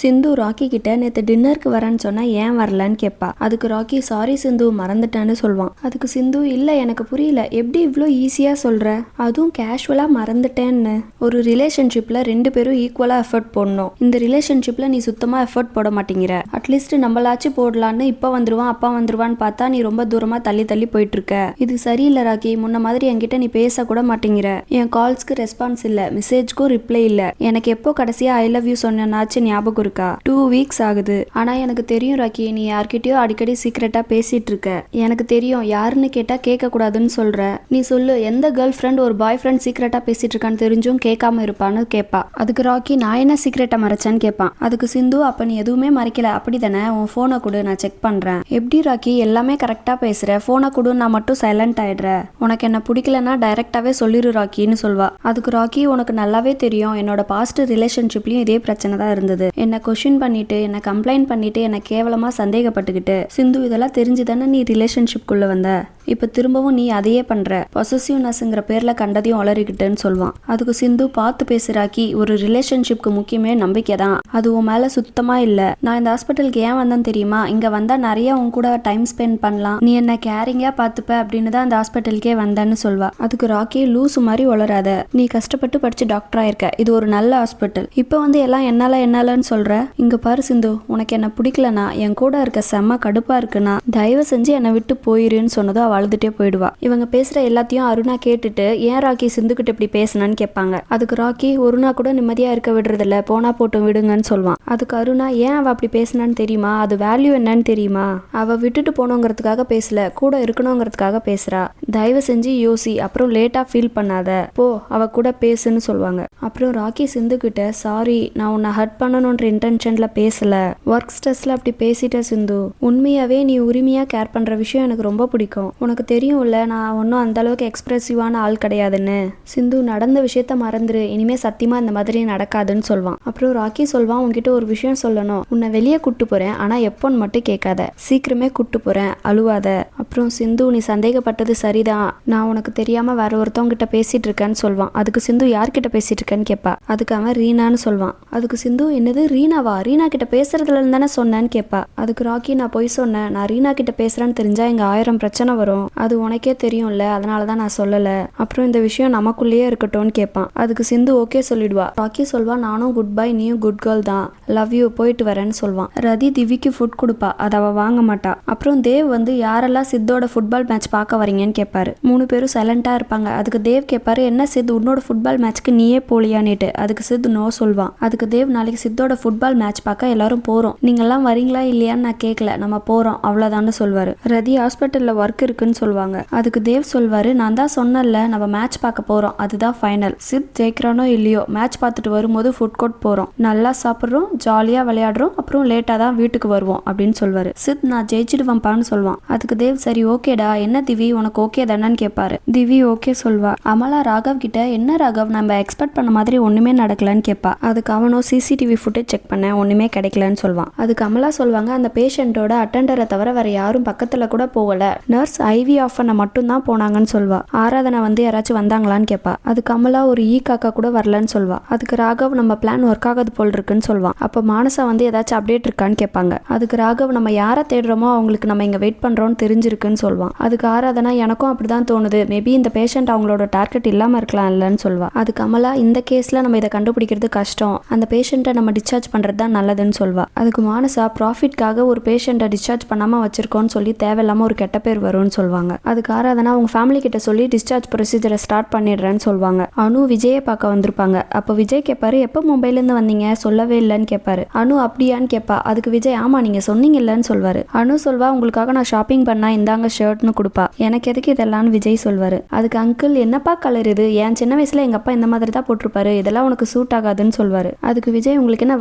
சிந்து ராக்கி கிட்ட நேற்று டின்னருக்கு வரேன்னு சொன்னா ஏன் வரலன்னு கேட்பா. அதுக்கு ராக்கி சாரி சிந்து மறந்துட்டேன்னு சொல்வான். அதுக்கு சிந்து இல்ல எனக்கு புரியல, எப்படி இவ்வளோ ஈஸியா சொல்ற, அதுவும் கேஷுவலா மறந்துட்டேன்னு. ஒரு ரிலேஷன்ஷிப்ல 2 பேரும் ஈக்குவலா எஃபர்ட் போடணும். இந்த ரிலேஷன்ஷிப்ல நீ சுத்தமா எஃபர்ட் போட மாட்டேங்கிற. அட்லீஸ்ட் நம்மளாச்சும் போடலான்னு இப்ப வந்துருவான் அப்பா வந்துருவான்னு பார்த்தா நீ ரொம்ப தூரமா தள்ளி தள்ளி போயிட்டு இருக்க. இது சரியில்லை ராக்கி. முன்ன மாதிரி என்கிட்ட நீ பேச கூட மாட்டேங்கிற. என் கால்ஸ்க்கு ரெஸ்பான்ஸ் இல்ல, மெசேஜ்க்கும் ரிப்ளை இல்ல. எனக்கு எப்போ கடைசியா ஐ லவ் யூ சொன்னாச்சு ஞாபகம் 2 வீக்ஸ் ஆகுது. ஆனா எனக்கு தெரியும் ராக்கி, நீ யார்கிட்டயோ அடிக்கடி சீக்கிரட்டா பேசிட்டு இருக்க. எனக்கு தெரியும் யாருன்னு கேட்டா கேட்க கூடாதுன்னு சொல்ற. நீ சொல்லு, எந்த கேர்ள் ஃப்ரெண்ட் ஒரு பாய் ஃப்ரெண்ட் சீக்கிரட்டா பேசிட்டு இருக்கான்னு தெரிஞ்சும் கேட்காம இருப்பான்னு கேட்பா. அதுக்கு ராக்கி நான் என்ன சீக்கிரட்டா மறைச்சேன்னு கேட்பான். அதுக்கு சிந்து அப்ப நீ எதுவுமே மறைக்கல அப்படிதானே, உன் போனை கொடு நான் செக் பண்றேன். எப்படி ராக்கி எல்லாமே கரெக்டா பேசுற, போனை கொடு நான் மட்டும் சைலண்ட் ஆயிடுற. உனக்கு என்ன பிடிக்கலன்னா டைரக்டாவே சொல்லிரு ராக்கின்னு சொல்வா. அதுக்கு ராக்கி உனக்கு நல்லாவே தெரியும் என்னோட பாஸ்ட் ரிலேஷன்ஷிப்லயும் இதே பிரச்சனை தான் இருந்தது. என்ன கொஸ்டின் பண்ணிட்டு என்ன கம்ப்ளைண்ட் பண்ணிட்டு என்ன கேவலமா சந்தேகப்பட்டுக்கிட்டு சிந்து இதெல்லாம் தெரிஞ்சுதானே நீ ரிலேஷன்ஷிப்குள்ள வந்த. இப்ப திரும்பவும் நீ அதையே பண்ற. பொசசிவ்னஸ்ங்கிற பேர்ல கண்டதையும் வளரிக்கிட்டுன்னு சொல்வான். அதுக்கு சிந்து பார்த்து பேசுறாக்கி, ஒரு ரிலேஷன்ஷிப்க்கு முக்கியமே நம்பிக்கை தான், அது உன் மேல சுத்தமா இல்ல. நான் இந்த ஹாஸ்பிட்டலுக்கு ஏன் வந்தேன்னு தெரியுமா, இங்க வந்தா நிறைய உன் கூட டைம் ஸ்பெண்ட் பண்ணலாம், நீ என்ன கேரிங்கா பாத்துப்ப அப்படின்னு தான் அந்த ஹாஸ்பிட்டலுக்கே வந்தேன்னு சொல்வா. அதுக்கு ராக்கி லூசு மாதிரி வளராத, நீ கஷ்டப்பட்டு படிச்சு டாக்டர் ஆயிருக்க, இது ஒரு நல்ல ஹாஸ்பிட்டல், இப்ப வந்து எல்லாம் என்னாலன்னு சொல்ற. இங்க பாரு சிந்து, உனக்கு என்ன பிடிக்கலனா என் கூட இருக்க செம்ம கடுப்பா இருக்குன்னா தயவு செஞ்சு என்னை விட்டு போயிருன்னு சொன்னதோ அவ அழுதுட்டே போயிடுவா. இவங்க பேசுற எல்லாத்தையும் அருணா கேட்டுட்டு ஏன் ராக்கி சிந்து கிட்ட இப்படி பேசினான்னு கேட்பாங்க. அதுக்கு ராக்கி ஒரு நாள் கூட நிம்மதியா இருக்க விடுறதில்ல, போனா போட்டும் விடுங்கன்னு சொல்வான். அதுக்கு அருணா ஏன் அவ அப்படி பேசினான்னு தெரியுமா, அது வேல்யூ என்னன்னு தெரியுமா, அவ விட்டுட்டு போனோங்கிறதுக்காக பேசல, கூட இருக்கணுங்கிறதுக்காக பேசுறா. தயவு செஞ்சு யோசி, அப்புறம் லேட்டா ஃபீல் பண்ணாத, போ அவ கூட பேசுன்னு சொல்லுவாங்க. அப்புறம் ராக்கி சிந்து கிட்ட சாரி நான் உன்னை ஹர்ட் பண்ணணும்ன்ற இன்டென்ஷன்ல பேசல, ஒர்க் ஸ்ட்ரெஸ்ல அப்படி பேசிட்ட சிந்து, உண்மையாவே நீ உரிமையா கேர் பண்ற விஷயம் எனக்கு ரொம்ப பிடிக்கும், உனக்கு தெரியும்ல நான் ஒன்னும் அந்த அளவுக்கு எக்ஸ்பிரசிவான ஆள் கிடையாதுன்னு. சிந்து நடந்த விஷயத்த மறந்துரு, இனிமே சத்தியமா இந்த மாதிரி நடக்காதுன்னு சொல்வான். அப்புறம் ராக்கி சொல்வான், உன்கிட்ட ஒரு விஷயம் சொல்லணும், உன்னை வெளியே கூட்டு போறேன் ஆனா எப்போன்னு மட்டும் கேட்காத, சீக்கிரமே கூட்டு போறேன் அழுவாத. அப்புறம் சிந்து நீ சந்தேகப்பட்டது சரிதான், நான் உனக்கு தெரியாம வேற ஒருத்தவங்க கிட்ட பேசிட்டு இருக்கேன்னு சொல்வான். அதுக்கு சிந்து யார்கிட்ட பேசிட்டு இருக்கேன்னு கேட்பா. அதுக்கு அவன் ரீனான்னு சொல்வான். அதுக்கு சிந்து என்னது ரீனாவா, ரீனா கிட்ட பேசுறதுல இருந்தானே சொன்னேன்னு கேட்பா. அதுக்கு ராக்கி நான் போய் சொன்னேன், நான் ரீனா கிட்ட பேசுறேன்னு தெரிஞ்சா இங்க 1000 பிரச்சனை வரும், அது உனக்கே தெரியும்ல, அதனாலதான் நான் சொல்லல, அப்புறம் இந்த விஷயம் நமக்குள்ளேயே இருக்கட்டும்னு கேட்பான். அதுக்கு சிந்து ஓகே சொல்லிடுவா. ராக்கி சொல்வா நானும் குட் பை, நீயும் குட் கேர்ள் தான், லவ் யூ, போயிட்டு வரேன்னு சொல்வான். ரதி திவிக்கு ஃபுட் கொடுப்பா, அதை அவ வாங்க மாட்டா. அப்புறம் தேவ் வந்து யாரெல்லாம் சித்தோட ஃபுட்பால் மேட்ச் பார்க்க வரீங்கன்னு கேட்பாரு. 3 பேரும் சைலண்டா இருப்பாங்க. அதுக்கு தேவ் கேட்பாரு, என்ன சித் உன்னோட ஃபுட்பால் மேட்ச்க்கு நீயே போலியான்னுட்டு. அதுக்கு சித் நோ சொல்வான். அதுக்கு தேவ் நாளைக்கு சித்தோட ஃபுட்பால் மேட்ச் பார்க்க எல்லாரும் போறோம், நீங்கெல்லாம் வரீங்களா இல்லையான்னு நான் கேட்கல, நம்ம போறோம் அவ்வளவுதான்னு சொல்வாரு. ரதி ஹாஸ்பிட்டல்ல ஒர்க் இருக்குன்னு சொல்லுவாங்க. அதுக்கு தேவ் சொல்வாரு, நான் தான் சொன்னல நம்ம மேட்ச் பார்க்க போறோம், அதுதான் ஃபைனல், சித் ஜெயிக்கிறானோ இல்லையோ மேட்ச் பார்த்துட்டு வரும்போது ஃபுட் கோர்ட் போறோம், நல்லா சாப்பிட்றோம், ஜாலியா விளையாடுறோம், அப்புறம் லேட்டா தான் வீட்டுக்கு வருவோம் அப்படின்னு சொல்வாரு. சித் நான் ஜெயிச்சிடுவேன்பான்னு சொல்வான். அதுக்கு தேவ் சரி ஓகேடா, என்ன திவி உனக்கு ஓகே தானேன்னு கேட்பாரு. திவி ஓகே சொல்வா. அமலா ராகவ் கிட்ட என்ன ராகவ் நம்ம எக்ஸ்பெக்ட் பண்ண மாதிரி ஒண்ணுமே நடக்கலன்னு கேட்பா. அதுக்கு அவனோ சிசிடிவி ஃபுட்டேஜ் செக் பண்ண ஒண்ணுமே கிடைக்கலன்னு சொல்வான். அதுக்கு அமலா சொல்வாங்க, அந்த பேஷண்டோட அட்டெண்டரை தவிர வேற யாரும் பக்கத்துல கூட போகல, நர்ஸ் ஐவி ஆஃப் பண்ண மட்டும் தான் போனாங்கன்னு சொல்வா. ஆராதனை வந்து யாராச்சும் வந்தாங்களான்னு கேட்பா. அதுக்கு அமலா ஒரு காக்கா கூட வரலன்னு சொல்வா. அதுக்கு ராகவ் நம்ம பிளான் ஒர்க் ஆகாது போல் இருக்குன்னு சொல்வான். அப்ப மானசா வந்து ஏதாச்சும் அப்டேட் இருக்கான்னு கேட்பாங்க. அதுக்கு ராகவ் நம்ம யாரை தேடுறோமோ அவங்களுக்கு நம்ம இங்க வெயிட் பண்றோம்னு தெரிஞ்சிருக்குன்னு சொல்வான். அதுக்கு ஆராதனா எனக்கும் அப்படிதான் தோணுது, மேபி இந்த பேஷண்ட் அவங்களோட டார்கெட் இல்லாம இருக்கலாம் இல்லன்னு சொல்வா. அதுக்கு அமலா இந்த கேஸ்ல நம்ம இதை கண்டுபிடிக்கிறது கஷ்டம், அந்த பேஷண்ட்டை நம்ம டிஸ்சார்ஜ் பண்றது தான் நல்லதுன்னு சொல்வா. அதுக்கு மானசா ப்ராஃபிட்காக ஒரு பேஷண்ட்டை டிஸ்சார்ஜ் பண்ணாம வச்சிருக்கோன்னு சொல்லி தேவையில்லாம ஒரு கெட்ட பேர் வரும்னு சொல்வாங்க. அதுக்கு ஆராதனா அவங்க ஃபேமிலி கிட்ட சொல்லி டிஸ்சார்ஜ் ப்ரொசீஜரை ஸ்டார்ட் பண்ணிடுறேன்னு சொல்வாங்க. அனு விஜயை பார்க்க வந்திருப்பாங்க. அப்ப விஜய் கேட்பாரு, எப்போ மும்பைல இருந்து வந்தீங்க, சொல்லவே இல்லைன்னு கேட்பாரு. அனு அப்படியான்னு கேட்பா. அதுக்கு விஜய் ஆமா நீங்க சொன்னீங்க இல்லன்னு சொல்வாரு. அனு சொல்வா, உங்களுக்காக நான் ஷாப்பிங் பண்ணா இந்தாங்க ஷர்ட்னு கொடுப்பா, எனக்கு எதுக்கு இதெல்லாம் விஜய் சொல்வாரு. அதுக்கு அங்கிள் என்னப்பா கலர் இது, என் சின்ன வயசுல எங்க அப்பா இந்த மாதிரி தான் போட்டிருப்பாரு, இதெல்லாம் உனக்கு சூட் ஆகாதுன்னு சொல்வாரு. அதுக்கு விஜய் உங்களுக்கு என்ன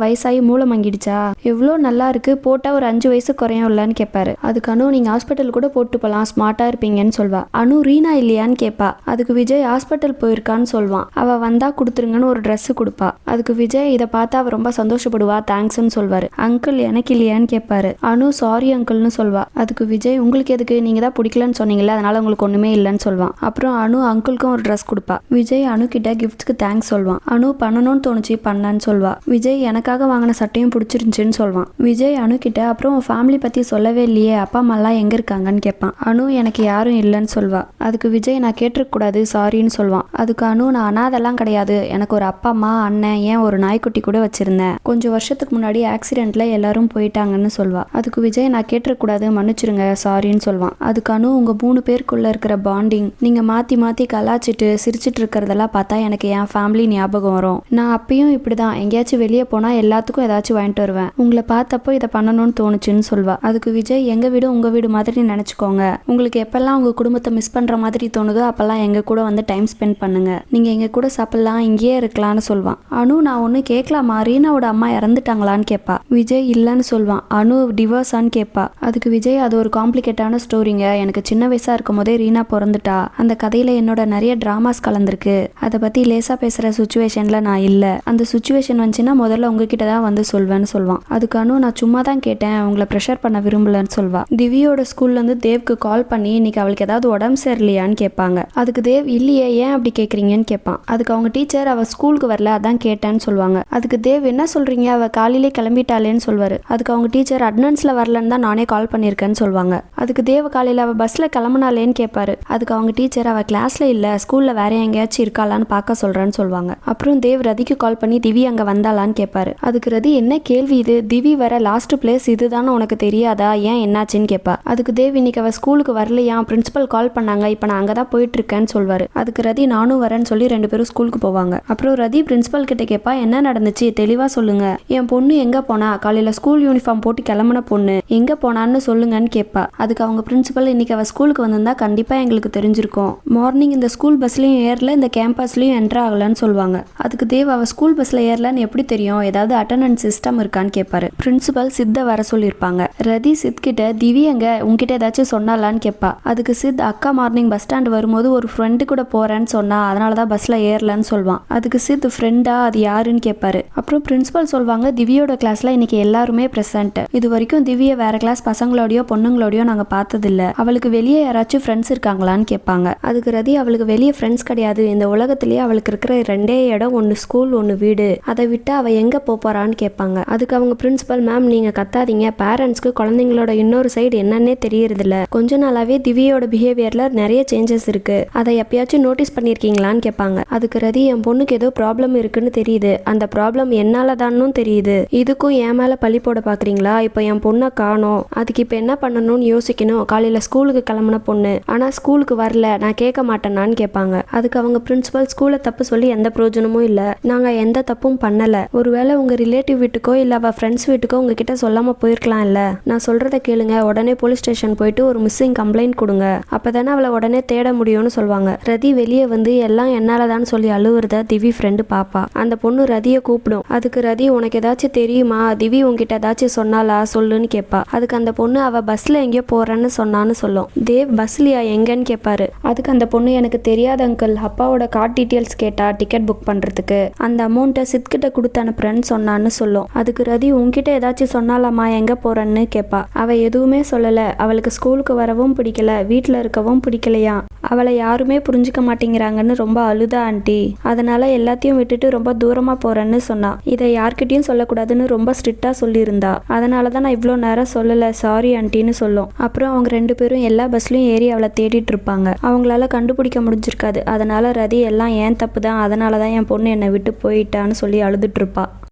வயசாகி மூளை மங்கிடுச்சா, எவ்வளோ நல்லா இருக்கு, போட்டா ஒரு 5 வயசு குறையும் இல்லன்னு கேட்பாரு. அதுக்கு அனு நீங்க ஹாஸ்பிட்டல் கூட போட்டு போலாம், ஸ்மார்ட்டா இருப்பீங்கன்னு சொல்வா. அனு ரீனா இல்லையான்னு கேட்பா. அதுக்கு விஜய் ஹாஸ்பிட்டல் போயிருக்கான்னு சொல்வான். அவ வந்தா கொடுத்துருங்கன்னு ஒரு ட்ரெஸ் கொடுப்பா. அதுக்கு விஜய் இதை பார்த்தா அவ ரொம்ப சந்தோஷப்பட்டு விடுவா தேங்க்ஸ்ன்னு சொல்வாரு. அங்கிள் எனக்கு இல்லையான்னு கேட்பாரு. அனு சாரி அங்கிள்னு சொல்வா. அதுக்கு விஜய் உங்களுக்கு எதுக்கு, நீங்க தான் பிடிக்கலன்னு சொன்னீங்கல்ல, அதனால உங்களுக்கு ஒண்ணுமே இல்லைன்னு சொல்வான். அப்புறம் அனு அங்கிள்க்கும் ஒரு ட்ரெஸ் கொடுப்பா. விஜய் அனு கிட்ட கிஃப்ட்ஸ்க்கு தேங்க்ஸ் சொல்வான். அனு பண்ணணும்னு தோணுச்சு பண்ணன்னு சொல்வா. விஜய் எனக்காக வாங்கின சட்டையும் பிடிச்சிருந்துச்சுன்னு சொல்வான். விஜய் அனு கிட்ட அப்புறம் ஃபேமிலி பத்தி சொல்லவே இல்லையே, அப்பா அம்மா எல்லாம் எங்க இருக்காங்கன்னு கேட்பான். அனு எனக்கு யாரும் இல்லைன்னு சொல்வா. அதுக்கு விஜய் நான் கேட்டிருக்க கூடாது சாரின்னு சொல்வான். அதுக்கு அனு நான் அனாதெல்லாம் கிடையாது, எனக்கு ஒரு அப்பா அம்மா அண்ணன் ஏன் ஒரு நாய்க்குட்டி கூட வச்சிருந்தேன், கொஞ்சம் வருஷத்துக்கு முன்னாடி ஆக்சிடென்ட்ல எல்லாரும் போயிட்டாங்கன்னு சொல்வா. அதுக்கு விஜய் நான் கேட்டிருக்க கூடாது மன்னிச்சிருங்க சாரின்னு சொல்வான். அதுக்கு அனு உங்க 3 பேருக்குள்ள இருக்கிற பாண்டிங், நீங்க மாத்தி மாத்தி கலாச்சிட்டு சிரிச்சிட்டு இருக்கிறதெல்லாம் பார்த்தா எனக்கு என் ஃபேமிலி ஞாபகம் வரும். நான் அப்பயும் இப்படிதான் எங்கேயாச்சும் வெளியே போனா எல்லாத்துக்கும் ஏதாச்சும் வாங்கிட்டு வருவேன், உங்களை பார்த்தப்போ இதை பண்ணணும்னு தோணுச்சுன்னு சொல்வா. அதுக்கு விஜய் எங்க வீடு உங்க வீடு மாதிரி நினைச்சுக்கோங்க, உங்களுக்கு எப்பெல்லாம் உங்க குடும்பத்தை மிஸ் பண்ற மாதிரி தோணுதோ அப்பெல்லாம் எங்க கூட வந்து டைம் ஸ்பெண்ட் பண்ணுங்க, நீங்க எங்க கூட சாப்பிடலாம் இங்கேயே இருக்கலாம்னு சொல்வான். அனு நான் ஒண்ணு கேட்கலாமா, ரீனாவோட அம்மா இறந்துட்டாங்களான்னு கேட்பா. விஜய் இல்லைன்னு சொல்வான். அனு டிவோர்ஸான்னு கேட்பா. அதுக்கு விஜய் அது ஒரு காம்ப்ளிகேட்டான ஸ்டோரிங்க, எனக்கு சின்ன வயசா இருக்கும் போதே ரீனா பிறந்துட்டா, அந்த கதையில என்னோட நிறைய டிராமாஸ் கலந்துருக்கு, அதை பத்தி லேசா பேசுற சுச்சுவேஷன்ல நான் இல்ல, அந்த சுச்சுவேஷன் வந்துச்சுன்னா முதல்ல உங்ககிட்ட தான் வந்து சொல்வேன்னு சொல்வான். அதுக்கு அனு நான் சும்மா தான் கேட்டேன், உங்களை ப்ரெஷர் பண்ண விரும்பலன்னு சொல்வா. திவ்யோட ஸ்கூல்ல இருந்து தேவ்க்கு கால் பண்ணி இன்னைக்கு அவளுக்கு ஏதாவது உடம்பு சரியில்லையான்னு கேட்பாங்க. அதுக்கு தேவ் இல்லையே ஏன் அப்படி கேட்குறீங்கன்னு கேட்பான். அதுக்கு அவங்க டீச்சர் அவ ஸ்கூலுக்கு வரல அதான் கேட்டேன்னு சொல்லுவாங்க. அதுக்கு தேவ் என்ன சொல்றீங்க, அவ காலையிலே கிளம்பிட்டாளேன்னு சொல்வாரு. அதுக்கு அவங்க டீச்சர் அட்டனன்ஸ்ல வரலன்னு தான் நானே கால் பண்ணியிருக்கேன்னு சொல்லுவாங்க. அதுக்கு தேவ் காலையில அவ பஸ்ல கிளம்புனாலேன்னு கேட்பாரு. அதுக்கு அவங்க டீச்சர் அவ கிளாஸ்ல இல்ல ஸ்கூல்ல வேற எங்கேயாச்சும் இருக்காளான்னு பார்க்க சொல்றேன்னு சொல்லுவாங்க. அப்புறம் தேவ் ரதிக்கு கால் பண்ணி திவி அங்க வந்தாளான்னு கேட்பாரு. அதுக்கு ரதி என்ன கேள்வி இது, திவி வர லாஸ்ட் பிளேஸ் இதுதானே உனக்கு தெரியாதா, ஏன் என்னாச்சுன்னு கேட்பா. அதுக்கு தேவ் இன்னைக்கு அவ ஸ்கூலுக்கு வரலையா, பிரின்சிபல் கால் பண்ணாங்க, இப்ப நான் அங்கதான் போயிட்டு இருக்கேன்னு சொல்வாரு. அதுக்கு ரதி நானும் வரேன்னு சொல்லி 2 பேரும் ஸ்கூலுக்கு போவாங்க. அப்புறம் ரதி பிரின்சிபல் கிட்ட கேட்பா என்ன நடந்துச்சு தெளிவா சொல்லுங்க, என் பொண்ணு எங்க போனா, காலையில ஸ்கூல் யூனிஃபார்ம் போட்டு கிளம்புன பொண்ணு எங்க போனான்னு சொல்லுங்கன்னு கேட்பா. அதுக்கு அவங்க பிரின்சிபல் இன்னைக்கு அவ ஸ்கூலுக்கு வந்திருந்தா கண்டிப்பா எங்களுக்கு தெரிஞ்சிருக்கும், மார்னிங் இந்த ஸ்கூல் பஸ்லயும் ஏறல இந்த கேம்பஸ்லயும் என்டர் ஆகலன்னு சொல்லுவாங்க. அதுக்கு தேவ் அவ ஸ்கூல் பஸ்ல ஏறலன்னு எப்படி தெரியும், ஏதாவது அட்டெண்டன்ஸ் சிஸ்டம் இருக்கான்னு கேட்பாரு. பிரின்சிபல் சித்த வர சொல்லியிருப்பாங்க. ரதி சித் கிட்ட திவி எங்க உங்ககிட்ட ஏதாச்சும் சொன்னாலான்னு கேட்பா. அதுக்கு சித் அக்கா மார்னிங் பஸ் ஸ்டாண்ட் வரும்போது ஒரு ஃப்ரெண்டு கூட போறேன்னு சொன்னா அதனாலதான் பஸ்ல ஏறலன்னு சொல்வான். அதுக்கு சித் ஃப்ரெண்டா அது யாருன்னு கேட்பாரு. அப்புறம் பிரின்சிபல் சொல்வாங்க திவியோட கிளாஸ்ல இன்னைக்கு எல்லாருமே பிரசன்ட், இது வரைக்கும் திவிய வேற கிளாஸ் பசங்களோடயோ பொண்ணுங்களோடயோ நாங்க பார்த்ததில்ல, அவளுக்கு வெளியே யாராச்சும் ஃப்ரெண்ட்ஸ் இருக்காங்களான்னு கேட்பாங்க. அதுக்கு ரதி அவளுக்கு வெளியே ஃப்ரெண்ட்ஸ் கிடையாது, இந்த உலகத்திலேயே அவளுக்கு இருக்கிற 2 இடம், ஒன்னு ஸ்கூல் ஒன்னு வீடு, அதை விட்டு அவ எங்க போறான்னு கேட்பாங்க. அதுக்கு அவங்க பிரின்சிபல் மேம் நீங்க கத்தாதீங்க, பேரண்ட்ஸ்க்கு குழந்தைங்களோட இன்னொரு சைடு என்னன்னே தெரியறது இல்ல, கொஞ்ச நாளாவே திவியோட பிஹேவியர்ல நிறைய சேஞ்சஸ் இருக்கு, அதை எப்பயாச்சும் நோட்டீஸ் பண்ணிருக்கீங்களான்னு கேட்பாங்க. அதுக்கு ரதி என் பொண்ணுக்கு ஏதோ ப்ராப்ளம் இருக்குன்னு தெரியுது, அந்த ப்ராப்ளம் என்னாலதான்னு தெரியுது, இதுக்கும் என் மேல பழி போட பாக்குறீங்களா, இப்போ என் பொண்ணை காணோம், அதுக்கு இப்ப என்ன பண்ணணும்னு யோசிக்கணும், காலையில ஸ்கூலுக்கு கிளம்புன பொண்ணு ஆனா ஸ்கூலுக்கு வரல, நான் கேட்க மாட்டேனான்னு கேட்பாங்க. அதுக்கு அவங்க பிரின்சிபல் ஸ்கூலை தப்பு சொல்லி எந்த பிரயோஜனமும் இல்ல, நாங்க எந்த தப்பும் பண்ணல, ஒருவேளை உங்க ரிலேட்டிவ் வீட்டுக்கோ இல்ல அவ ஃப்ரெண்ட்ஸ் வீட்டுக்கோ உங்ககிட்ட சொல்லாம போயிருக்கலாம் இல்ல, நான் சொல்றத கேளுங்க, உடனே போலீஸ் ஸ்டேஷன் போயிட்டு ஒரு மிஸ்ஸிங் கம்ப்ளைண்ட் கொடுங்க, அப்பதானே அவளை உடனே தேட முடியும்னு சொல்லுவாங்க. ரதி வெளியே வந்து எல்லாம் என்னாலதான் சொல்லி அழுவுறத திவி ஃப்ரெண்டு பாப்பா. அந்த பொண்ணு ரதிய கூப்பிடும். அதுக்கு ரதி உனக்கு ஏதாச்சும் தெரியுமா, திவி உங்ககிட்ட ஏதாச்சும் சொன்னாலா சொல்லுன்னு கேட்பா. அதுக்கு அந்த பொண்ணு அவ பஸ்ல எங்கேயோ போறேன்னு சொன்னான்னு சொல்லும். தேவ் பஸ்லியா எங்கன்னு கேட்பாரு. அதுக்கு அந்த பொண்ணு எனக்கு தெரியாத அங்கிள், அப்பாவோட கார்டு டீட்டெயில்ஸ் கேட்டா டிக்கெட் புக் பண்றதுக்கு, அந்த அமௌண்ட்டை சித்கிட்ட கொடுத்து அனுப்புறேன்னு சொன்னான்னு சொல்லும். அதுக்கு ரதி உங்ககிட்ட ஏதாச்சும் சொன்னாலாமா எங்க போறேன்னு கேட்பா. அவ எதுவுமே சொல்லல, அவளுக்கு ஸ்கூலுக்கு வரவும் பிடிக்கல, வீட்டுல இருக்கவும் பிடிக்கலையா, அவளை யாருமே புரிஞ்சுக்க மாட்டேங்கிறாங்கன்னு ரொம்ப அழுதா ஆண்டி, அதனால எல்லாத்தையும் விட்டுட்டு ரொம்ப தூரமா போறேன்னு சொன்னா, இதை யார்கிட்டயும் சொல்லக்கூடாதுன்னு ரொம்ப ஸ்ட்ரிக்டா சொல்லியிருந்தா, அதனாலதான் நான் இவ்வளோ நேரம் சொல்லல சாரி ஆண்டின்னு சொல்லும். அப்புறம் அவங்க 2 பேரும் எல்லா பஸ்லயும் ஏறி அவளை தேடிட்டு இருப்பாங்க. அவங்களால கண்டுபிடிக்க முடிஞ்சிருக்காது, அதனால ரதி எல்லாம் ஏன் தப்பு தான், அதனாலதான் என் பொண்ணு என்னை விட்டு போயிட்டான்னு சொல்லி அழுதுட்டு இருப்பா.